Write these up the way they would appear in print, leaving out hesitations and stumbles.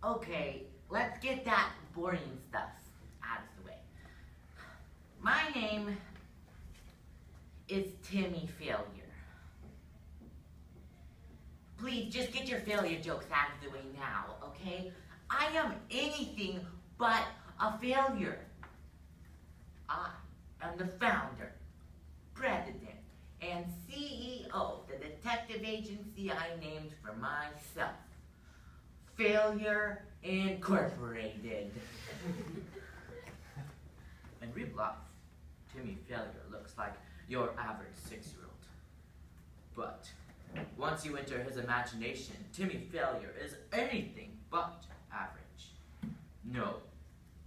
Okay, let's get that boring stuff out of the way. My name is Timmy Failure. Please, just get your failure jokes out of the way now, okay? I am anything but a failure. I am the founder, president, and CEO of the detective agency I named for myself. Failure Incorporated. In real life, Timmy Failure looks like your average 6-year-old. But once you enter his imagination, Timmy Failure is anything but average. No.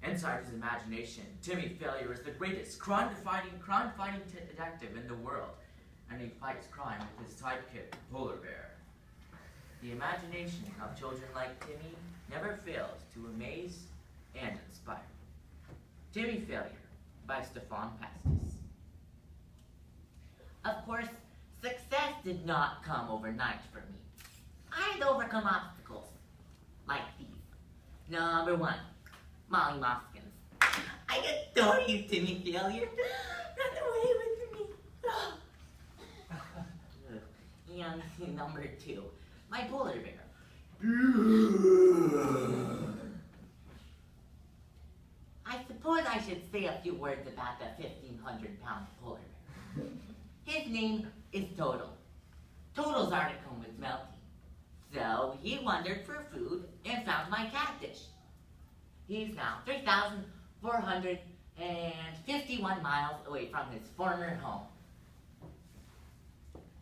Inside his imagination, Timmy Failure is the greatest crime-fighting detective in the world, and he fights crime with his sidekick, Polar Bear. The imagination of children like Timmy never fails to amaze and inspire. Timmy Failure by Stefan Pastis. Of course, success did not come overnight for me. I had to overcome obstacles like these. Number 1, Molly Moskins. I adore you, Timmy Failure. Run away with me. And number 2, my polar bear. I suppose I should say a few words about the 1,500-pound polar bear. His name is Total. Total's article was melting, so he wandered for food and found my cat dish. He's now 3,451 miles away from his former home.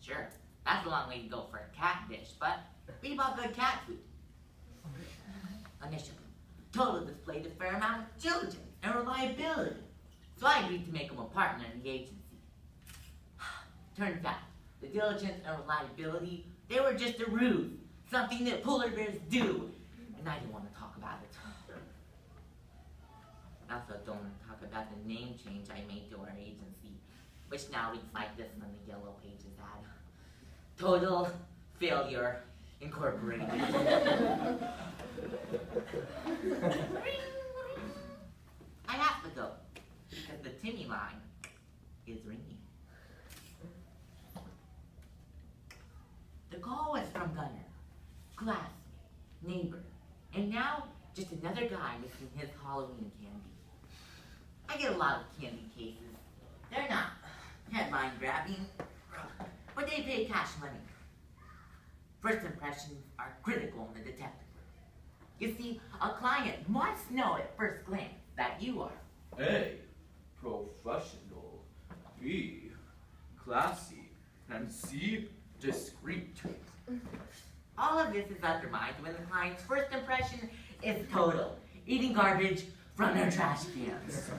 Sure, that's a long way to go for a cat dish, but we bought good cat food. Initially, Total displayed a fair amount of diligence and reliability, so I agreed to make him a partner in the agency. Turns out, the diligence and reliability, they were just a ruse, something that polar bears do, and I didn't want to talk about it. I also don't want to talk about the name change I made to our agency, which now reads like this on the Yellow Pages ad. Total Failure Incorporated. I have to go, because the Timmy line is ringing. The call was from Gunner, classmate, neighbor, and now just another guy missing his Halloween candy. I get a lot of candy cases. They're not headline grabbing, but they pay cash money. First impressions are critical in the detective world. You see, a client must know at first glance that you are A, professional, B, classy, and C, discreet. All of this is undermined when the client's first impression is Total, eating garbage from their trash cans.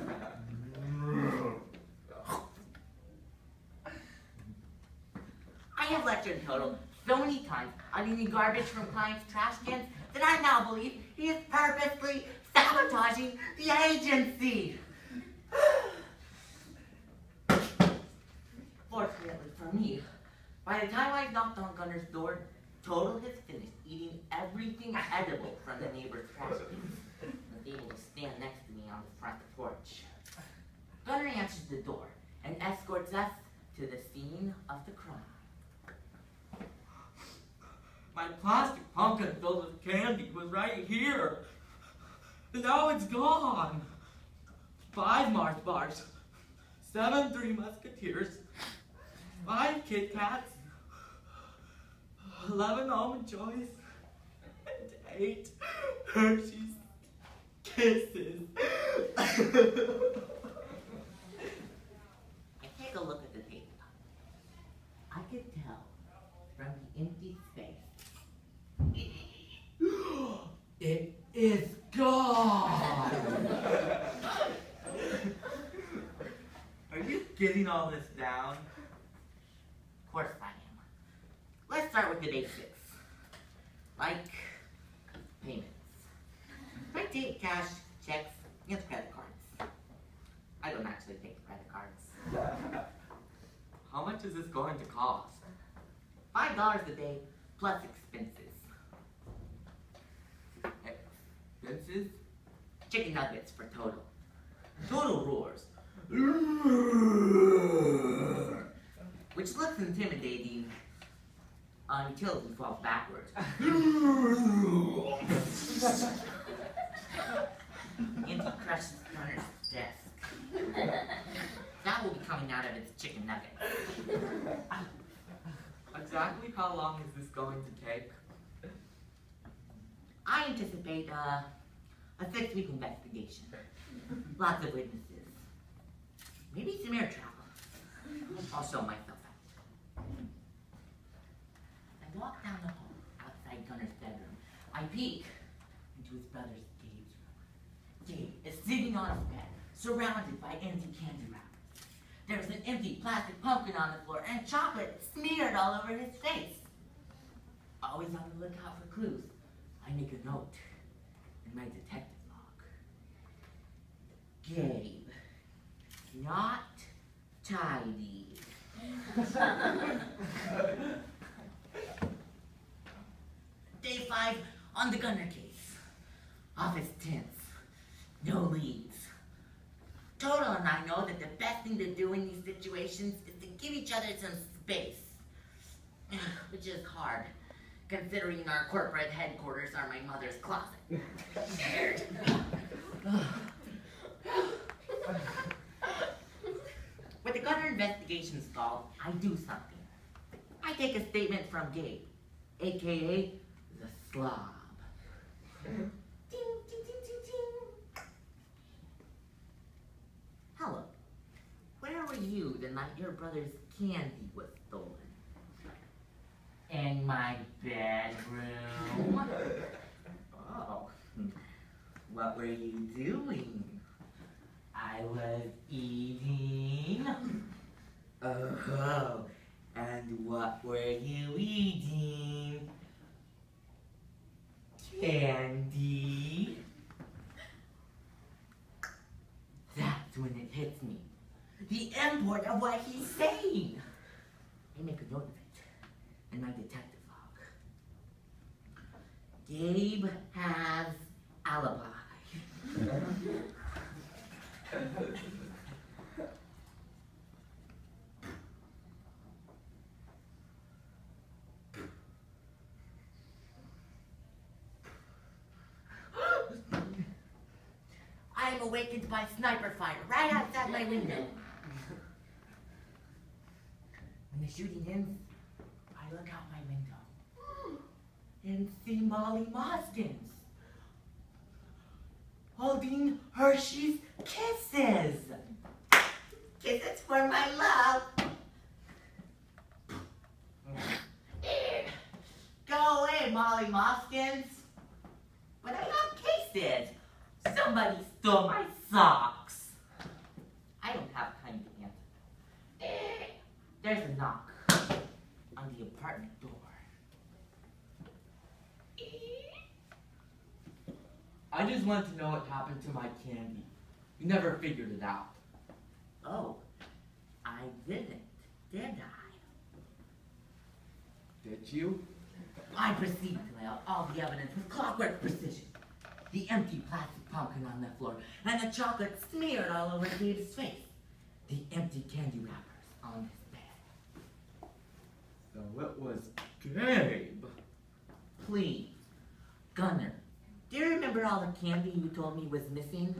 I have lectured Total so many times on eating garbage from clients' trash cans that I now believe he is purposely sabotaging the agency. Fortunately for me, by the time I knocked on Gunner's door, Total has finished eating everything edible from the neighbor's trash cans and was able to stand next to me on the front porch. Gunner answers the door and escorts us to the scene of the crime. My plastic pumpkin filled with candy was right here. And now it's gone. 5 Mars bars, 7 Three Musketeers, 5 Kit Kats, 11 Almond Joys, and 8 Hershey's Kisses. I take a look at the tape. I could tell from the empty space. It is gone! Are you getting all this down? Of course I am. Let's start with the basics. Like payments. I take cash, checks, and credit cards. I don't actually take credit cards. How much is this going to cost? $5 a day plus expenses. consequences? Chicken nuggets for Total. Total roars, which looks intimidating until he falls backwards. And he crushes Gunner's desk. That will be coming out of its chicken nugget. Exactly how long is this going to take? I anticipate a 6-week investigation. Lots of witnesses. Maybe some air travel. I'll show myself out. I walk down the hall outside Gunner's bedroom. I peek into his brother's Gabe's room. Gabe is sitting on his bed, surrounded by empty candy wrappers. There's an empty plastic pumpkin on the floor and chocolate smeared all over his face. Always on the lookout for clues, I make a note in my detective log. Gabe, not tidy. Day 5 on the Gunner case. Office tense. No leads. Total and I know that the best thing to do in these situations is to give each other some space. Which is hard, considering our corporate headquarters are my mother's closet. With the Gunner investigation stalled, I do something. I take a statement from Gabe, aka the slob. Ding, ding, ding, ding, ding. Hello. Where were you the night your brother's candy was stolen? In my bedroom. Oh. What were you doing? I was eating. Oh. And what were you eating? Candy. That's when it hits me. The import of what he's saying. I make a note of it in my detective log. Gabe has alibi. I am awakened by sniper fire right outside my window. When the shooting ends, I look out my window and see Molly Moskins holding Hershey's Kisses. Kisses for my love. Go away, Molly Moskins. But I got Kisses. Somebody stole my socks. I don't have time to answer. There's a knock on the apartment door. I just want to know what happened to my candy. You never figured it out. Oh, I didn't, did I? Did you? I proceeded to lay out all the evidence with clockwork precision. The empty plastic pumpkin on the floor, and the chocolate smeared all over Gabe's face. The empty candy wrappers on his bed. So it was Gabe. Please, Gunner, do you remember all the candy you told me was missing?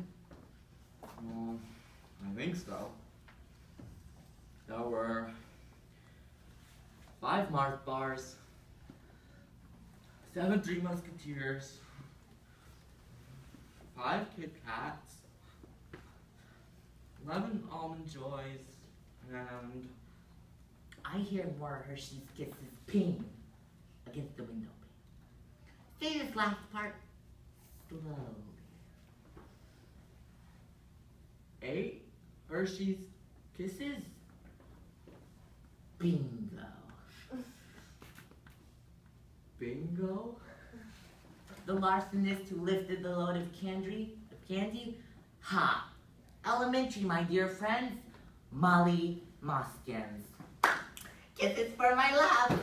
I think so. There were 5 Mars bars, 7 Three Musketeers, 5 Kit Kats, 11 Almond Joys, and I hear more Hershey's Kisses ping against the window pane. Say this last part slowly. 8 Hershey's Kisses. Bingo. Bingo? The larcenist who lifted the load of candy? Ha! Elementary, my dear friends. Molly Moskins. Kisses for my love.